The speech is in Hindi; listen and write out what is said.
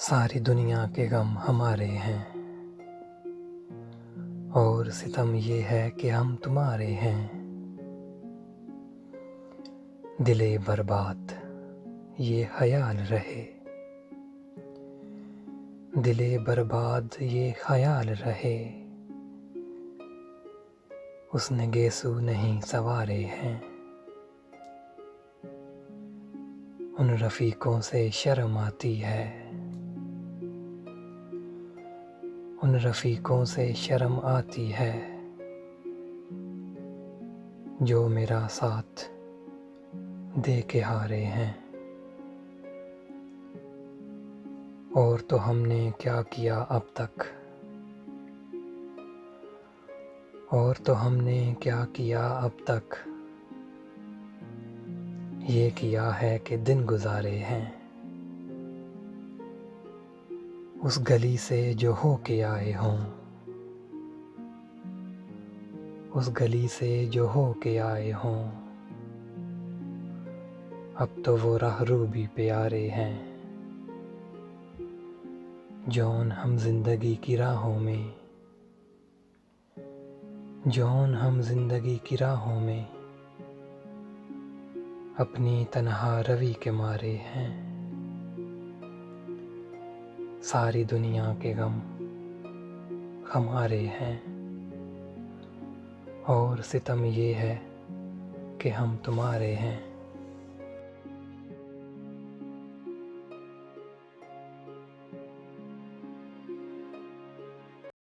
सारी दुनिया के गम हमारे हैं और सितम ये है कि हम तुम्हारे हैं। दिले बर्बाद ये ख्याल रहे, दिले बर्बाद ये ख्याल रहे, उसने गेसू नहीं सवारे हैं। उन रफ़ीकों से शर्म आती है, उन रफ़ीकों से शर्म आती है जो मेरा साथ दे के हारे हैं। और तो हमने क्या किया अब तक, और तो हमने क्या किया अब तक, ये किया है कि दिन गुजारे हैं। उस गली से जो हो के आए हों, उस गली से जो हो के आए हों, अब तो वो राहरू भी प्यारे हैं। जौन हम जिंदगी की राहों में, जौन हम जिंदगी की राहों में अपनी तन्हा रवि के मारे हैं। सारी दुनिया के गम हमारे हैं और सितम ये है कि हम तुम्हारे हैं।